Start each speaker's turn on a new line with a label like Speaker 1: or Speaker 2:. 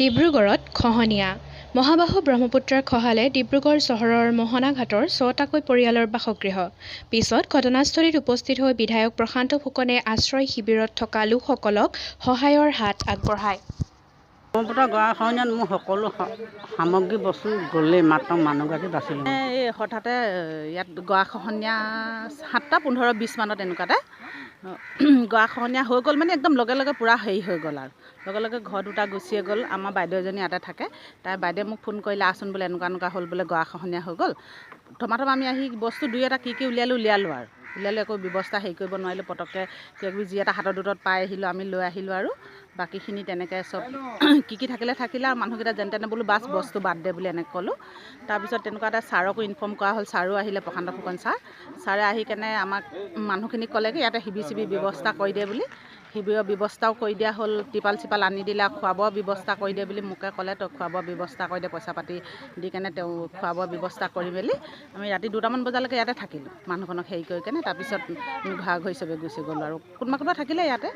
Speaker 1: ডিব্ৰুগড়ত খহনীয়া। মহাবাহু ব্ৰহ্মপুত্ৰৰ খহালে ডিব্ৰুগড় চহৰৰ মোহনা ঘাটৰ ৬টাকৈ পৰিয়ালৰ বাসগৃহ। পিছত ঘটনাস্থলীত উপস্থিত হৈ বিধায়ক প্ৰশান্ত ফুকনে আশ্ৰয় শিবিৰত থকা লোকসকলক সহায়ৰ হাত আগবঢ়ায়।
Speaker 2: ব্ৰহ্মপুত্ৰ গৰাখহনীয়াত মোৰ সকলো সামগ্ৰী বস্তু গ'লেই, মাত্ৰ মানুহগৰাকী বাচিলে।
Speaker 3: এই হঠাতে ইয়াত গৰাখহনীয়া ৭:১৫-২০ মানত এনেকুৱাতে গৰাখহনীয়া হৈ গ'ল, মানে একদম লগে লগে পূৰা হেৰি হৈ গ'ল আৰু লগে লগে ঘৰ দুটা গুচিয়ে গ'ল। আমাৰ বাইদেউ এজনী ইয়াতে থাকে, তাই বাইদেৱে মোক ফোন কৰিলে, আচোন বোলে এনেকুৱা হ'ল বোলে, গৰাখহনীয়া হৈ গ'ল। প্ৰথমে আমি আহি বস্তু দুই এটা কি উলিয়ালোঁ আৰু উলিয়ালোঁ, একো ব্যৱস্থা হেৰি কৰিব নোৱাৰিলোঁ। পটককৈ কিবাকিবি যি এটা হাতৰ দুটত পাই আহিলোঁ, আমি লৈ আহিলোঁ আৰু বাকীখিনি তেনেকৈ চব কি থাকিলে আৰু মানুহকেইটা যেনে তেনে বোলো বাছ বস্তু বাদ দে বুলি এনেকৈ ক'লোঁ। তাৰপিছত তেনেকুৱা এটা ছাৰকো ইনফৰ্ম কৰা হ'ল, ছাৰো আহিলে, প্ৰশান্ত ফুকন ছাৰে আহি কেনে আমাক মানুহখিনিক ক'লে কি ইয়াতে শিবিৰ ব্যৱস্থা কৰি দিয়ে বুলি। শিবিৰৰ ব্যৱস্থাও কৰি দিয়া হ'ল, টিপাল চিপাল আনি দিলে, খোৱা বোৱাৰ ব্যৱস্থা কৰি দিয়ে বুলি মোকে ক'লে। তই খোৱা বোৱাৰ ব্যৱস্থা কৰি দে, পইচা পাতি দি কেনে তেওঁ খোৱা বোৱাৰ ব্যৱস্থা কৰি মেলি আমি ৰাতি 2টামান বজালৈকে ইয়াতে থাকিলোঁ, মানুহখনক হেৰি কৰি কেনে। তাৰপিছত আমি ঘৰা ঘৰি চবেই গুচি গ'লোঁ আৰু কোনোবা থাকিলে ইয়াতে।